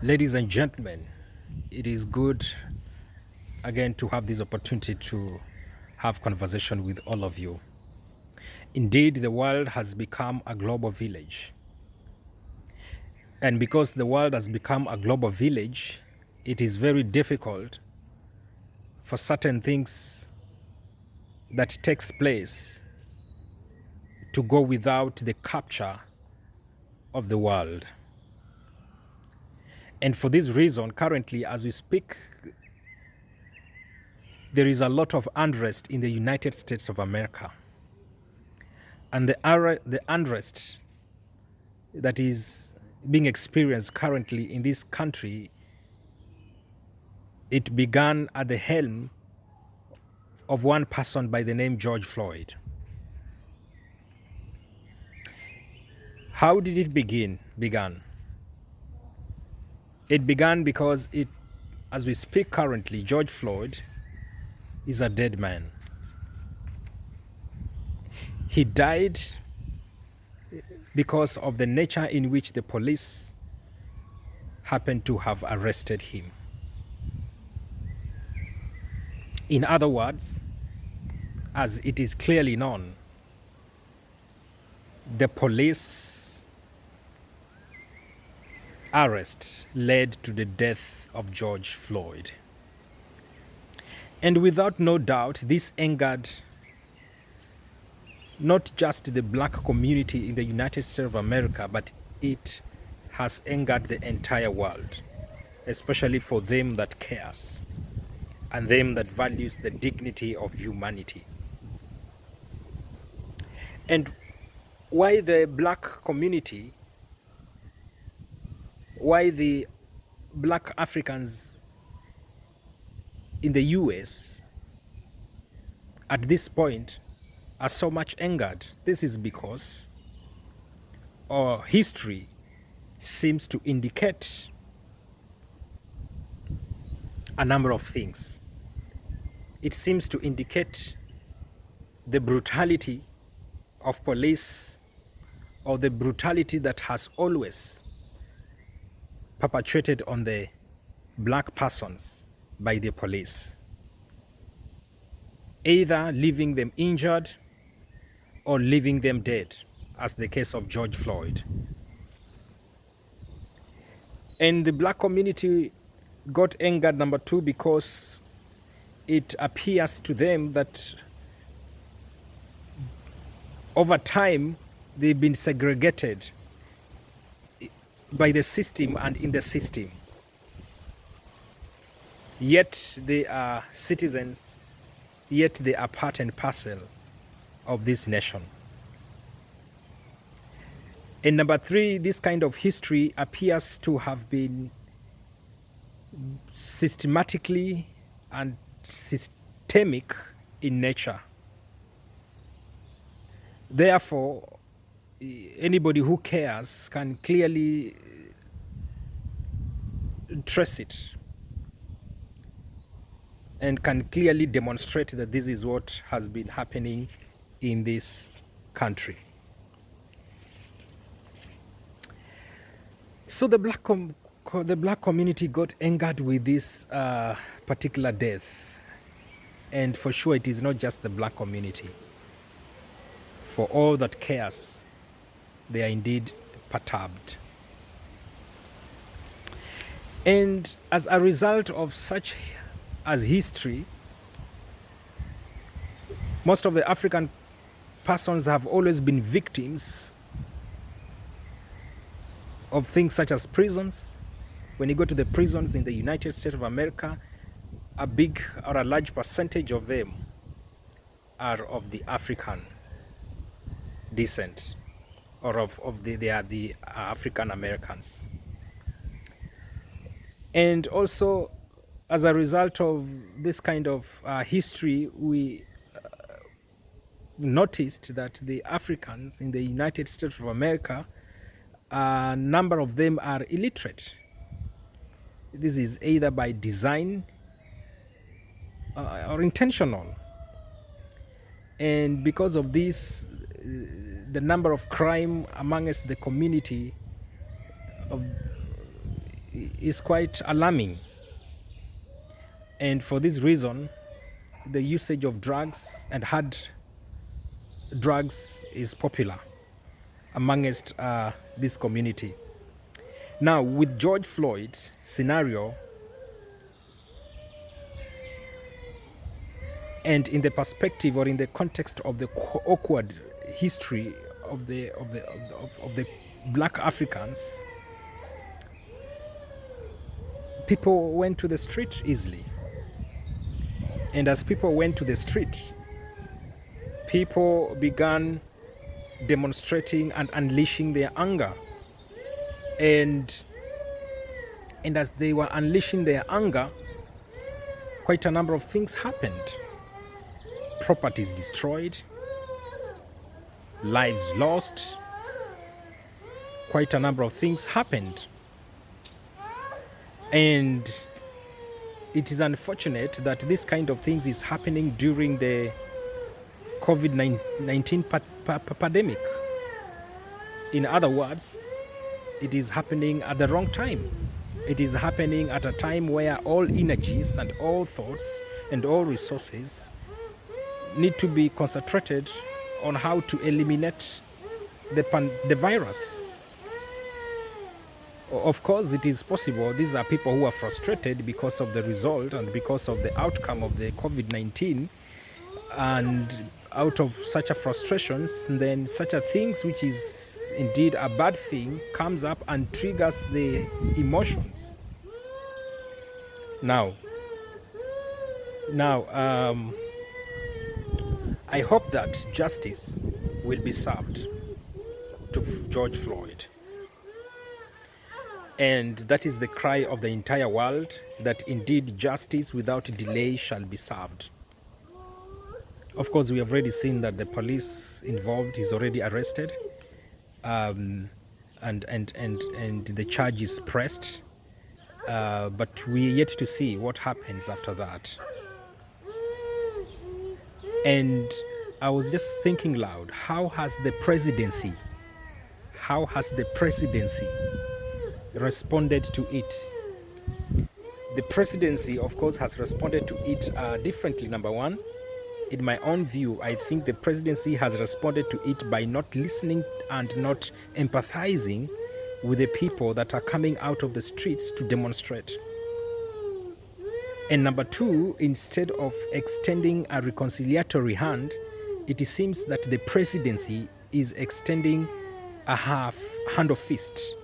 Ladies and gentlemen, it is good again to have this opportunity to have conversation with all of you. Indeed, the world has become a global village. And because the world has become a global village, it is very difficult for certain things that takes place to go without the capture of the world. And for this reason, currently, as we speak, there is a lot of unrest in the United States of America. And the unrest that is being experienced currently in this country, it began at the helm of one person by the name George Floyd. How did it began? It began because as we speak currently, George Floyd is a dead man. He died because of the nature in which the police happened to have arrested him. In other words, as it is clearly known, the police arrest led to the death of George Floyd. And without no doubt, this angered not just the black community in the United States of America, but it has angered the entire world, especially for them that cares and them that values the dignity of humanity. And why the black community, why the black Africans in the US at this point are so much angered? This is because our history seems to indicate a number of things. It seems to indicate the brutality of police, or the brutality that has always perpetrated on the black persons by the police, either leaving them injured or leaving them dead, as the case of George Floyd. And the black community got angered, number two, because it appears to them that over time they've been segregated by the system and in the system. Yet they are citizens, yet they are part and parcel of this nation. And number three, this kind of history appears to have been systematically and systemic in nature. Therefore, anybody who cares can clearly trace it and can clearly demonstrate that this is what has been happening in this country. So the black community got angered with this particular death. And for sure, it is not just the black community. For all that cares, they are indeed perturbed. And as a result of such as history, most of the African persons have always been victims of things such as prisons. When you go to the prisons in the United States of America, a big or a large percentage of them are of the African descent, or they are the African Americans. And also, as a result of this kind of history, we noticed that the Africans in the United States of America, a number of them are illiterate. This is either by design or intentional. And because of this, the number of crime amongst the community is quite alarming. And for this reason, the usage of drugs and hard drugs is popular amongst this community. Now, with George Floyd's scenario, and in the perspective or in the context of the awkward history of the black Africans, people went to the street easily. And as people went to the street, people began demonstrating and unleashing their anger. And as they were unleashing their anger, quite a number of things happened. Properties destroyed, lives lost, quite a number of things happened. And it is unfortunate that this kind of things is happening during the COVID-19 pandemic. In other words, it is happening at the wrong time. It is happening at a time where all energies and all thoughts and all resources need to be concentrated on how to eliminate the virus. Of course, it is possible. These are people who are frustrated because of the result and because of the outcome of the COVID-19. And out of such a frustrations, then such a things, which is indeed a bad thing, comes up and triggers the emotions. Now, I hope that justice will be served to George Floyd. And that is the cry of the entire world, that indeed justice without delay shall be served. Of course, we have already seen that the police involved is already arrested, and the charge is pressed, but we are yet to see what happens after that. And I was just thinking loud, how has the presidency responded to it? The presidency, of course, has responded to it differently. Number one, in my own view, I think the presidency has responded to it by not listening and not empathizing with the people that are coming out of the streets to demonstrate. And number two, instead of extending a reconciliatory hand, it seems that the presidency is extending a hand of fist,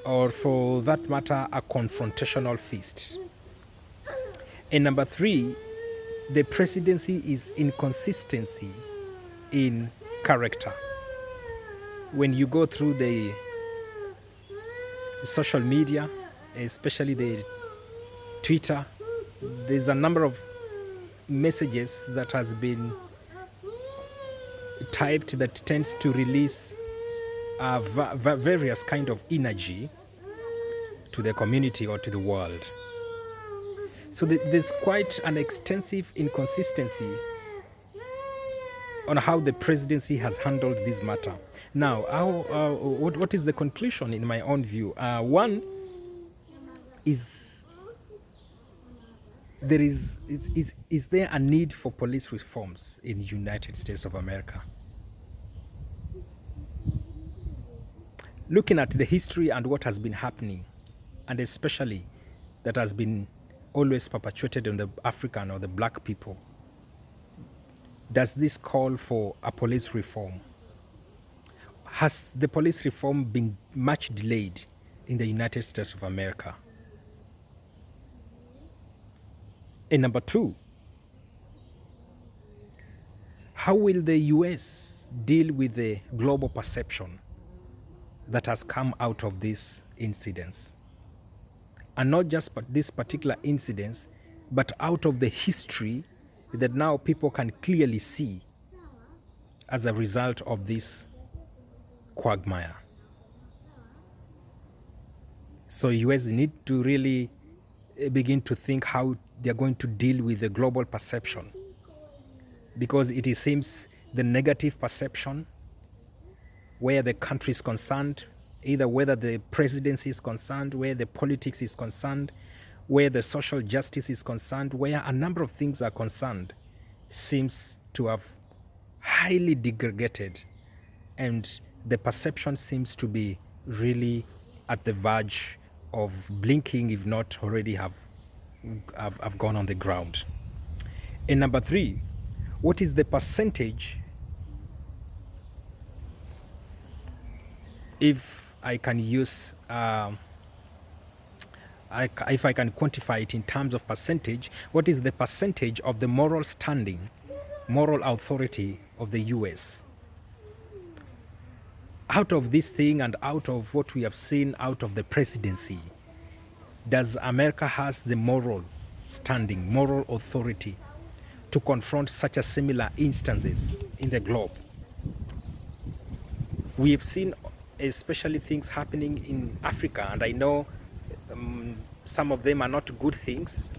or for that matter, a confrontational fist. And number three, the presidency is inconsistency in character. When you go through the social media, especially the Twitter, there's a number of messages that has been typed that tends to release various kind of energy to the community or to the world. So there's quite an extensive inconsistency on how the presidency has handled this matter. Now, what is the conclusion in my own view? One is, is there a need for police reforms in the United States of America? Looking at the history and what has been happening, and especially that has been always perpetuated on the African or the black people, does this call for a police reform? Has the police reform been much delayed in the United States of America? And number two, how will the US deal with the global perception that has come out of these incidents? And not just this particular incidents, but out of the history that now people can clearly see as a result of this quagmire. So US need to really begin to think how they're going to deal with the global perception, because it seems the negative perception where the country is concerned either whether the presidency is concerned, where the politics is concerned, where the social justice is concerned, where a number of things are concerned, seems to have highly degraded, and the perception seems to be really at the verge of blinking, if not already have gone on the ground. And number three, what is the percentage, if I can use, if I can quantify it in terms of percentage, what is the percentage of the moral standing, moral authority of the US? Out of this thing and out of what we have seen out of the presidency, does America has the moral standing, moral authority to confront such a similar instances in the globe? We have seen especially things happening in Africa, and I know some of them are not good things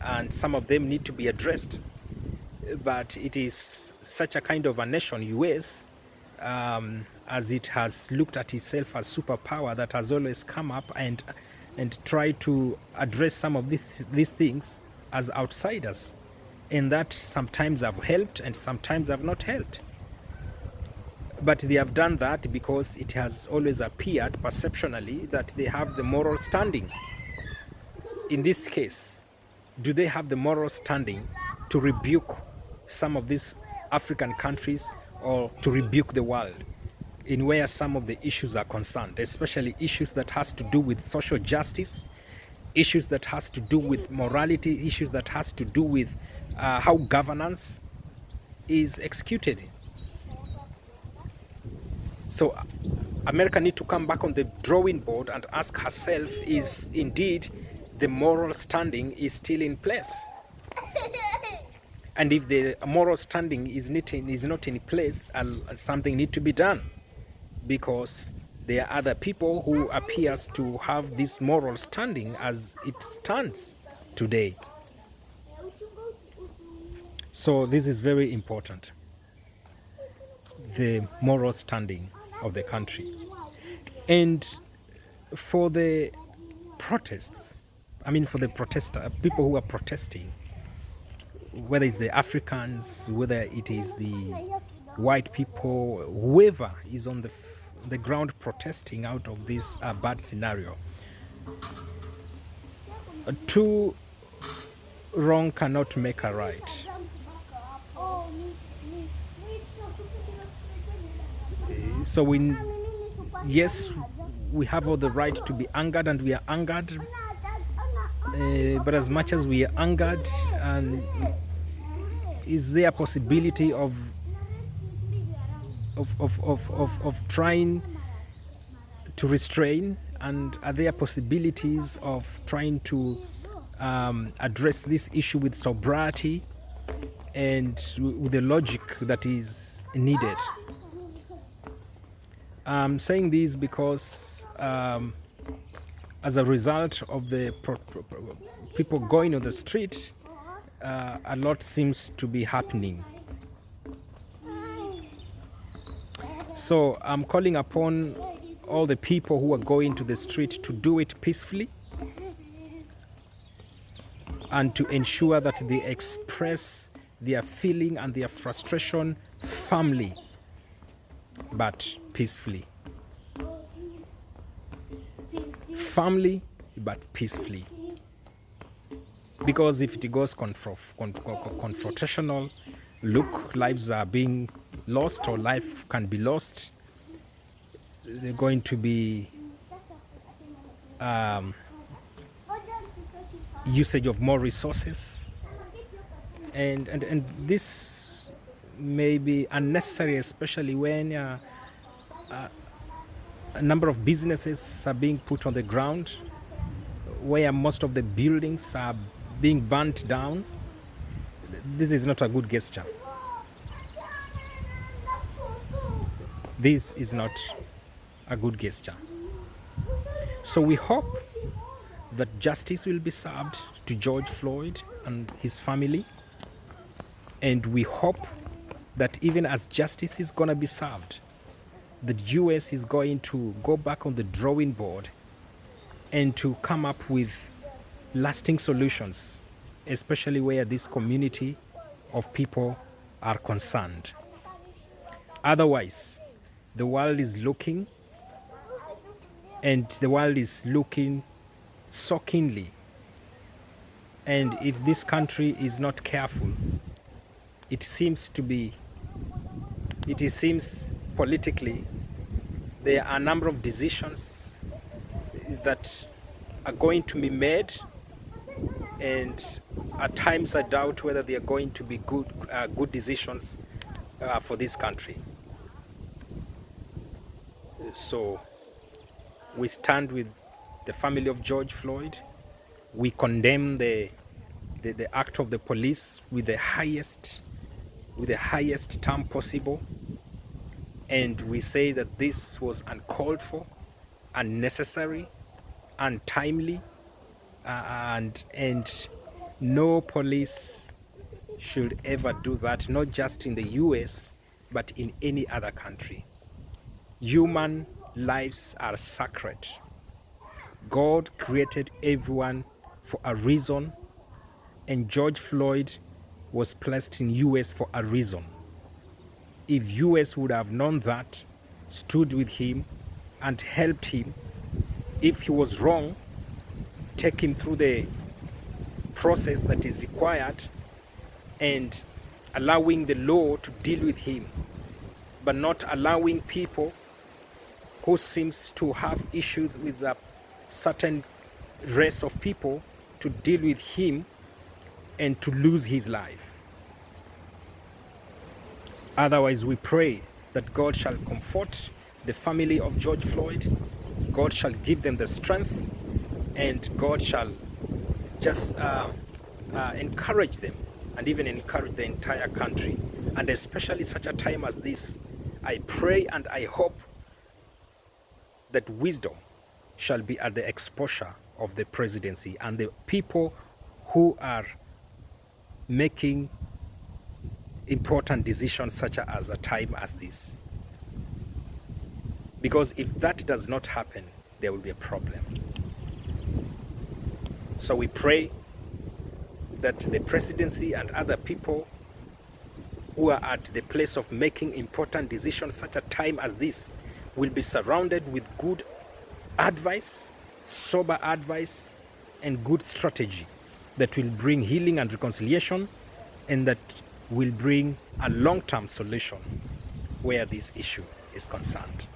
and some of them need to be addressed, but it is such a kind of a nation, US, as it has looked at itself as superpower, that has always come up and tried to address some of these things as outsiders, and that sometimes have helped and sometimes have not helped. But they have done that because it has always appeared perceptionally that they have the moral standing. In this case, do they have the moral standing to rebuke some of these African countries or to rebuke the world in where some of the issues are concerned, especially issues that has to do with social justice, issues that has to do with morality, issues that has to do with how governance is executed? So America need to come back on the drawing board and ask herself if indeed the moral standing is still in place. And if the moral standing is not in place, something need to be done, because there are other people who appears to have this moral standing as it stands today. So this is very important, the moral standing of the country. And for the protests, for the people who are protesting, whether it's the Africans, whether it is the white people, whoever is on the ground protesting out of this bad scenario, two wrong cannot make a right. So yes, we have all the right to be angered, and we are angered. But as much as we are angered, and is there a possibility of trying to restrain, and are there possibilities of trying to address this issue with sobriety and with the logic that is needed? I'm saying this because as a result of the people going on the street, a lot seems to be happening. So I'm calling upon all the people who are going to the street to do it peacefully and to ensure that they express their feeling and their frustration firmly but peacefully. Firmly but peacefully. Because if it goes confrontational, look, lives are being lost or life can be lost, they're going to be usage of more resources, and this may be unnecessary, especially when a number of businesses are being put on the ground, where most of the buildings are being burnt down. This is not a good gesture. This is not a good gesture. So we hope that justice will be served to George Floyd and his family, and we hope that even as justice is going to be served, the US is going to go back on the drawing board and to come up with lasting solutions, especially where this community of people are concerned. Otherwise, the world is looking, and the world is looking so keenly. And if this country is not careful, it seems politically there are a number of decisions that are going to be made, and at times I doubt whether they are going to be good decisions for this country. So we stand with the family of George Floyd. We condemn the act of the police with the highest term possible, and we say that this was uncalled for, unnecessary, untimely, and no police should ever do that, not just in the US but in any other country. Human lives are sacred. God created everyone for a reason, and George Floyd was placed in US for a reason. If US would have known that, stood with him and helped him, if he was wrong, take him through the process that is required and allowing the law to deal with him, but not allowing people who seems to have issues with a certain race of people to deal with him and to lose his life. Otherwise, we pray that God shall comfort the family of George Floyd, God shall give them the strength, and God shall just encourage them, and even encourage the entire country. And especially such a time as this, I pray and I hope that wisdom shall be at the exposure of the presidency and the people who are making important decisions such as a time as this. Because if that does not happen, there will be a problem. So we pray that the presidency and other people who are at the place of making important decisions such a time as this will be surrounded with good advice, sober advice, and good strategy that will bring healing and reconciliation, and that will bring a long-term solution where this issue is concerned.